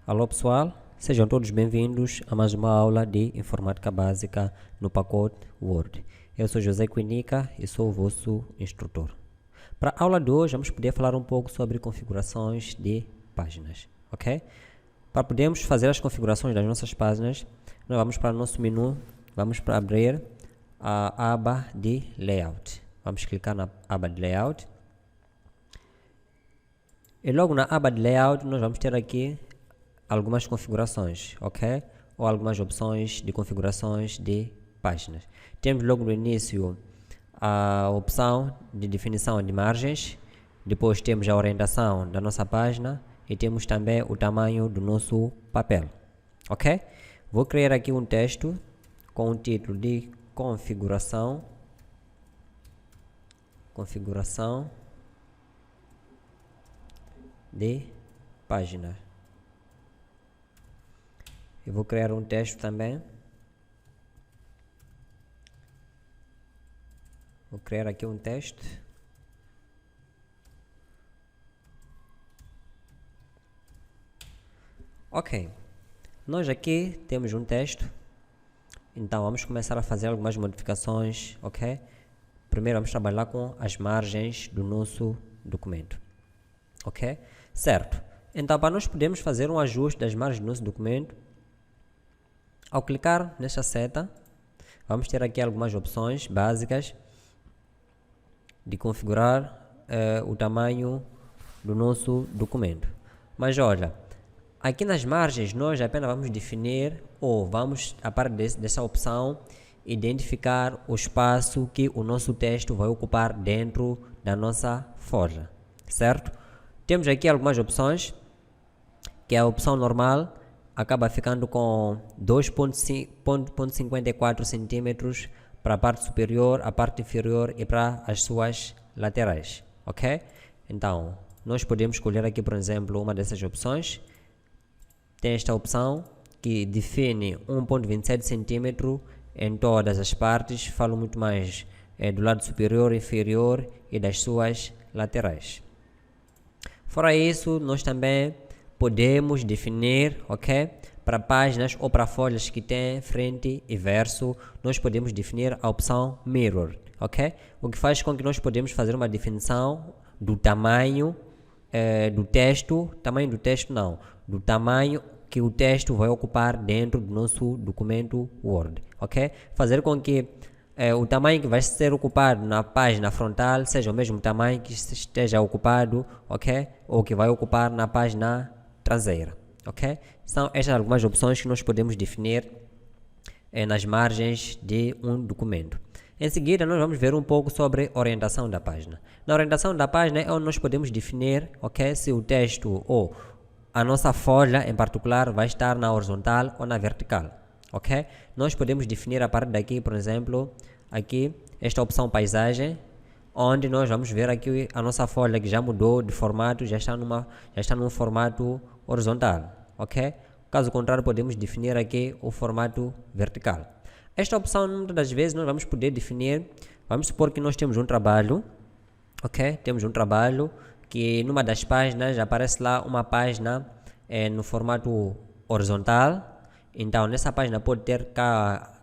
Alô pessoal, sejam todos bem-vindos a mais uma aula de Informática Básica no pacote Word. Eu sou José Quinica e sou o vosso instrutor. Para a aula de hoje vamos poder falar um pouco sobre configurações de páginas, ok? Para podermos fazer as configurações das nossas páginas, nós vamos para o nosso menu, vamos para abrir a aba de Layout. Vamos clicar na aba de Layout. E logo na aba de Layout nós vamos ter aqui algumas configurações, ok? Ou algumas opções de configurações de páginas. Temos logo no início a opção de definição de margens, depois temos a orientação da nossa página e temos também o tamanho do nosso papel, ok? Vou criar aqui um texto com o título de configuração de página. Eu vou criar um texto também. Vou criar aqui um texto. Ok. Nós aqui temos um texto. Então vamos começar a fazer algumas modificações, ok? Primeiro vamos trabalhar com as margens do nosso documento, ok? Certo. Então para nós podermos fazer um ajuste das margens do nosso documento, ao clicar nesta seta, vamos ter aqui algumas opções básicas de configurar o tamanho do nosso documento. Mas olha, aqui nas margens nós apenas vamos definir ou vamos, a partir dessa opção, identificar o espaço que o nosso texto vai ocupar dentro da nossa folha, certo? Temos aqui algumas opções, que é a opção normal, acaba ficando com 2,54 centímetros para a parte superior, a parte inferior e para as suas laterais, ok? Então, nós podemos escolher aqui, por exemplo, uma dessas opções. Tem esta opção que define 1,27 centímetros em todas as partes, falo muito mais do lado superior, inferior e das suas laterais. Fora isso, nós também podemos definir, ok? Para páginas ou para folhas que têm frente e verso, nós podemos definir a opção Mirror, ok? O que faz com que nós podemos fazer uma definição do tamanho do texto, do tamanho que o texto vai ocupar dentro do nosso documento Word, ok? Fazer com que o tamanho que vai ser ocupado na página frontal seja o mesmo tamanho que esteja ocupado, ok? Ou que vai ocupar na página traseira, ok? São estas algumas opções que nós podemos definir nas margens de um documento. Em seguida, nós vamos ver um pouco sobre orientação da página. Na orientação da página é onde nós podemos definir, ok? Se o texto ou a nossa folha em particular vai estar na horizontal ou na vertical, ok? Nós podemos definir a partir daqui, por exemplo, aqui esta opção paisagem, onde nós vamos ver aqui a nossa folha que já mudou de formato, já está num formato horizontal, ok? Caso contrário, podemos definir aqui o formato vertical. Esta opção, muitas das vezes, nós vamos poder definir, vamos supor que nós temos um trabalho, ok? Temos um trabalho que numa das páginas aparece lá uma página no formato horizontal. Então, nessa página pode ter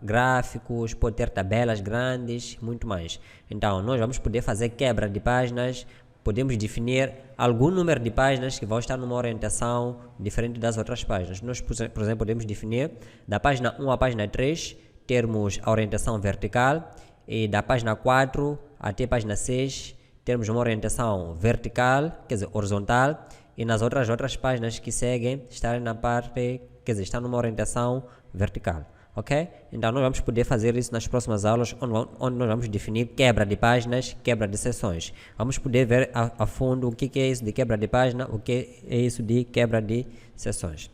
gráficos, pode ter tabelas grandes, muito mais. Então, nós vamos poder fazer quebra de páginas, podemos definir algum número de páginas que vão estar numa orientação diferente das outras páginas. Nós, por exemplo, podemos definir da página 1 à página 3, termos a orientação vertical, e da página 4 até a página 6, termos uma orientação vertical, quer dizer, horizontal, e nas outras páginas que seguem estarem na parte, quer dizer, está numa orientação vertical, ok? Então nós vamos poder fazer isso nas próximas aulas, onde nós vamos definir quebra de páginas, quebra de seções. Vamos poder ver a fundo o que é isso de quebra de página, o que é isso de quebra de seções.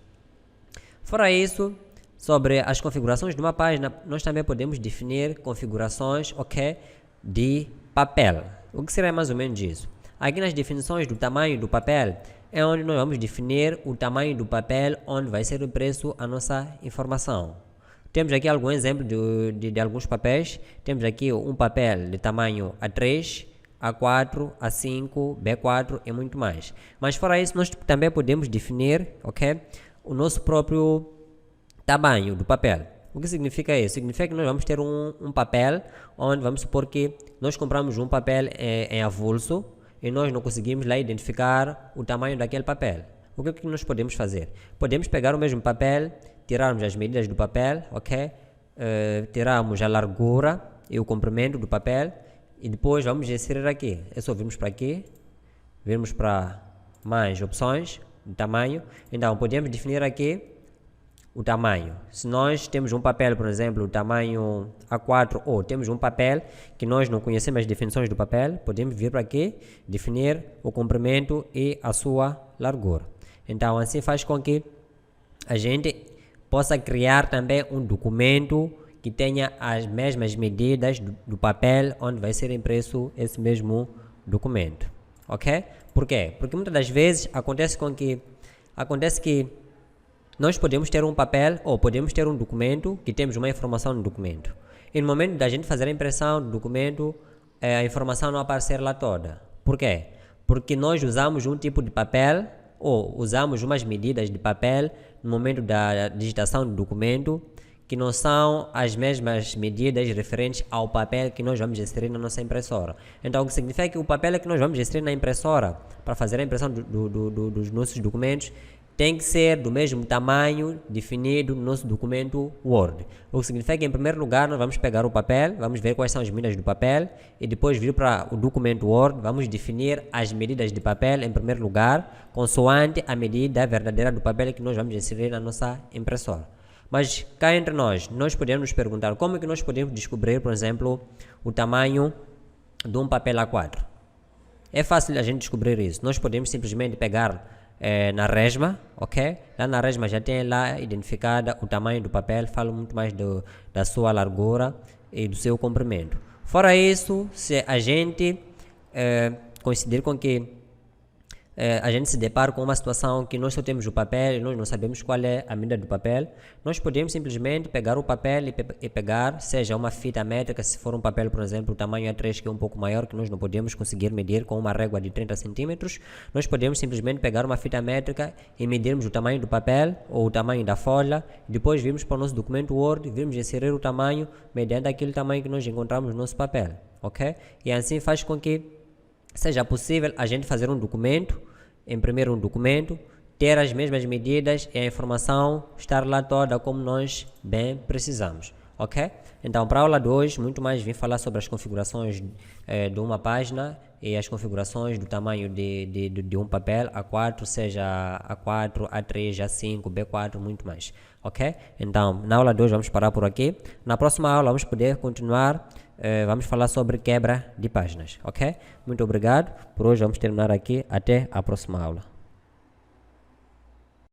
Fora isso, sobre as configurações de uma página, nós também podemos definir configurações, ok, de papel. O que será mais ou menos isso? Aqui nas definições do tamanho do papel, é onde nós vamos definir o tamanho do papel onde vai ser impresso a nossa informação. Temos aqui algum exemplo de alguns papéis. Temos aqui um papel de tamanho A3, A4, A5, B4 e muito mais. Mas fora isso, nós também podemos definir, ok, o nosso próprio tamanho do papel. O que significa isso? Significa que nós vamos ter um papel onde vamos supor que nós compramos um papel em avulso e nós não conseguimos lá identificar o tamanho daquele papel. O que nós podemos fazer? Podemos pegar o mesmo papel, tirarmos as medidas do papel, ok? Tiramos a largura e o comprimento do papel e depois vamos inserir aqui. É só virmos para aqui, virmos para mais opções de tamanho. Então podemos definir aqui o tamanho. Se nós temos um papel, por exemplo, o tamanho A4 ou temos um papel que nós não conhecemos as definições do papel, podemos vir para aqui, definir o comprimento e a sua largura. Então assim faz com que a gente possa criar também um documento que tenha as mesmas medidas do papel onde vai ser impresso esse mesmo documento, ok? Por quê? Porque muitas das vezes acontece que nós podemos ter um papel ou podemos ter um documento que temos uma informação no documento. E no momento da gente fazer a impressão do documento, a informação não aparecer lá toda. Por quê? Porque nós usamos um tipo de papel ou usamos umas medidas de papel no momento da digitação do documento que não são as mesmas medidas referentes ao papel que nós vamos inserir na nossa impressora. Então, o que significa que o papel que nós vamos inserir na impressora para fazer a impressão dos nossos documentos tem que ser do mesmo tamanho definido no nosso documento Word. O que significa que, em primeiro lugar, nós vamos pegar o papel, vamos ver quais são as medidas do papel e depois vir para o documento Word, vamos definir as medidas de papel, em primeiro lugar, consoante a medida verdadeira do papel que nós vamos inserir na nossa impressora. Mas cá entre nós podemos nos perguntar como é que nós podemos descobrir, por exemplo, o tamanho de um papel A4. É fácil a gente descobrir isso. Nós podemos simplesmente pegar na resma, ok? Lá na resma já tem lá identificada o tamanho do papel, falo muito mais da sua largura e do seu comprimento. Fora isso, se a gente considerar com que a gente se depara com uma situação que nós só temos o papel e nós não sabemos qual é a medida do papel, nós podemos simplesmente pegar o papel e pegar, seja uma fita métrica, se for um papel, por exemplo, o tamanho A3, que é um pouco maior, que nós não podemos conseguir medir com uma régua de 30 centímetros, nós podemos simplesmente pegar uma fita métrica e medirmos o tamanho do papel ou o tamanho da folha, depois virmos para o nosso documento Word, virmos inserir o tamanho mediante aquele tamanho que nós encontramos no nosso papel, ok? E assim faz com que seja possível a gente fazer um documento, imprimir um documento, ter as mesmas medidas e a informação estar lá toda como nós bem precisamos, ok? Então, para a aula de hoje, muito mais vim falar sobre as configurações de uma página e as configurações do tamanho de um papel A4, seja A4, A3, A5, B4, muito mais, ok? Então, na aula de hoje vamos parar por aqui. Na próxima aula vamos poder continuar, vamos falar sobre quebra de páginas, ok? Muito obrigado, por hoje vamos terminar aqui, até a próxima aula.